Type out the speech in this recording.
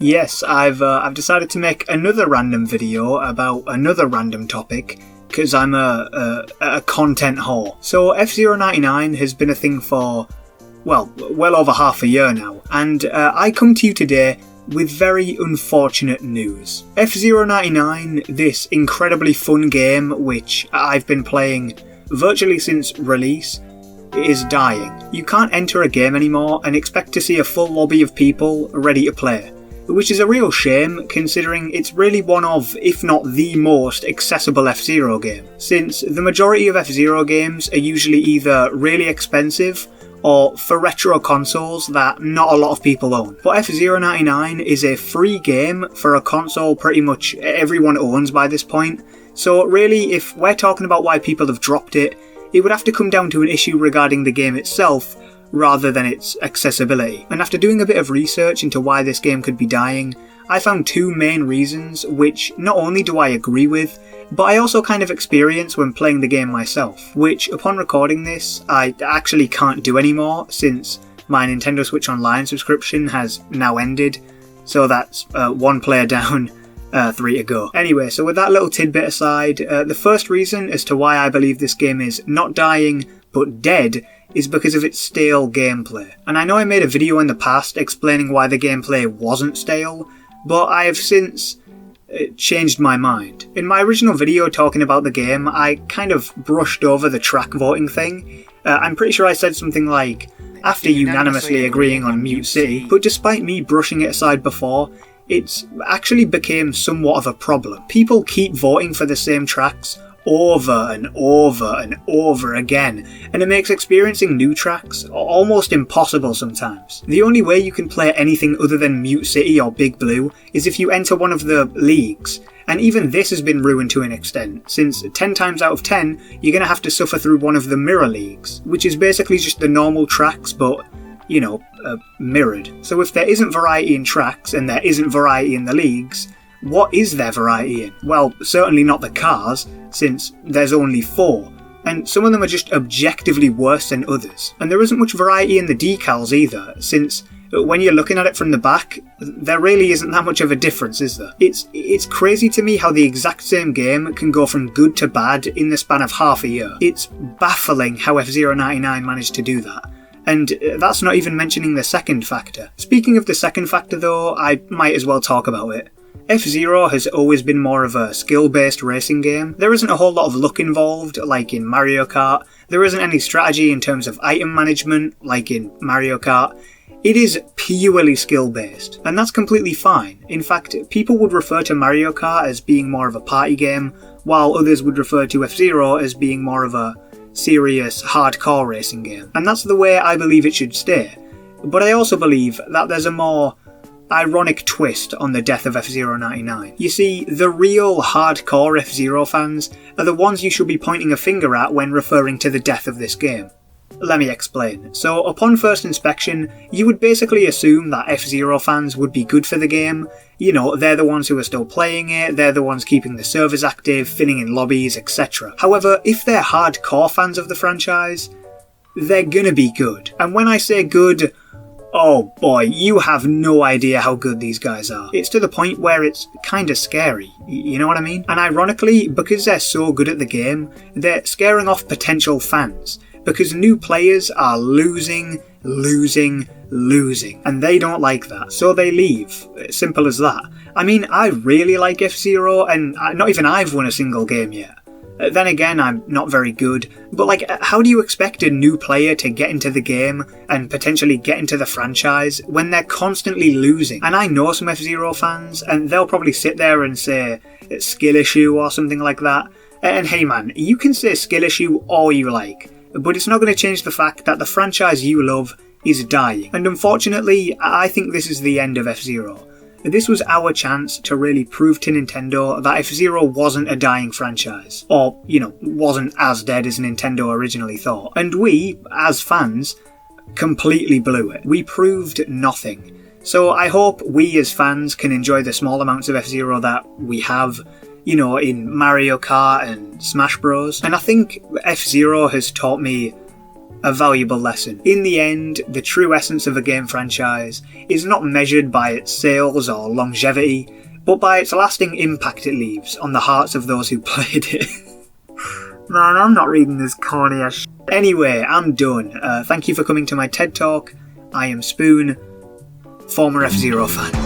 Yes, I've decided to make another random video about another random topic, because I'm a content whore. So F-Zero 99 has been a thing for, well over half a year now, and I come to you today with very unfortunate news. F-Zero 99, this incredibly fun game which I've been playing virtually since release, is dying. You can't enter a game anymore and expect to see a full lobby of people ready to play, which is a real shame considering it's really one of, if not the most accessible F-Zero game, since the majority of F-Zero games are usually either really expensive or for retro consoles that not a lot of people own. But F-Zero 99 is a free game for a console pretty much everyone owns by this point, so really if we're talking about why people have dropped it, it would have to come down to an issue regarding the game itself rather than its accessibility. And after doing a bit of research into why this game could be dying, I found two main reasons which not only do I agree with, but I also kind of experience when playing the game myself, which upon recording this I actually can't do anymore since my Nintendo Switch Online subscription has now ended, so that's one player down, 3 to go. Anyway, so with that little tidbit aside, the first reason as to why I believe this game is not dying but dead is because of its stale gameplay. And I know I made a video in the past explaining why the gameplay wasn't stale, but I have since changed my mind. In my original video talking about the game, I kind of brushed over the track voting thing. I'm pretty sure I said something like, after unanimously agreeing on Mute City, but despite me brushing it aside before, it's actually became somewhat of a problem. People keep voting for the same tracks over and over and over again, and it makes experiencing new tracks almost impossible sometimes. The only way you can play anything other than Mute City or Big Blue is if you enter one of the leagues, and even this has been ruined to an extent, since 10 times out of 10 you're going to have to suffer through one of the mirror leagues, which is basically just the normal tracks but, you know, mirrored. So if there isn't variety in tracks and there isn't variety in the leagues, what is there variety in? Well, certainly not the cars, since there's only 4, and some of them are just objectively worse than others. And there isn't much variety in the decals either, since when you're looking at it from the back, there really isn't that much of a difference, is there? It's crazy to me how the exact same game can go from good to bad in the span of half a year. It's baffling how F-Zero 99 managed to do that. And that's not even mentioning the second factor. Speaking of the second factor though, I might as well talk about it. F-Zero has always been more of a skill-based racing game. There isn't a whole lot of luck involved, like in Mario Kart. There isn't any strategy in terms of item management, like in Mario Kart. It is purely skill-based, and that's completely fine. In fact, people would refer to Mario Kart as being more of a party game, while others would refer to F-Zero as being more of a serious, hardcore racing game. And that's the way I believe it should stay. But I also believe that there's a more ironic twist on the death of F-Zero 99. You see, the real hardcore F-Zero fans are the ones you should be pointing a finger at when referring to the death of this game. Let me explain. So, upon first inspection, you would basically assume that F-Zero fans would be good for the game. You know, they're the ones who are still playing it, they're the ones keeping the servers active, filling in lobbies, etc. However, if they're hardcore fans of the franchise, they're gonna be good. And when I say good, oh boy, you have no idea how good these guys are. It's to the point where it's kinda scary, you know what I mean? And ironically, because they're so good at the game, they're scaring off potential fans, because new players are losing, and they don't like that, so they leave. Simple as that. I mean, I really like F-Zero, and not even I've won a single game yet. Then again, I'm not very good, but like, how do you expect a new player to get into the game and potentially get into the franchise when they're constantly losing? And I know some F-Zero fans, and they'll probably sit there and say skill issue or something like that. And hey man, you can say skill issue all you like, but it's not going to change the fact that the franchise you love is dying. And unfortunately, I think this is the end of F-Zero. This was our chance to really prove to Nintendo that F-Zero wasn't a dying franchise, or, you know, wasn't as dead as Nintendo originally thought. And we, as fans, completely blew it. We proved nothing. So I hope we as fans can enjoy the small amounts of F-Zero that we have, you know, in Mario Kart and Smash Bros. And I think F-Zero has taught me a valuable lesson. In the end, the true essence of a game franchise is not measured by its sales or longevity, but by its lasting impact it leaves on the hearts of those who played it. Man, I'm not reading this corny ass shit. Anyway, I'm done. Thank you for coming to my TED Talk. I am Spoon, former F-Zero fan.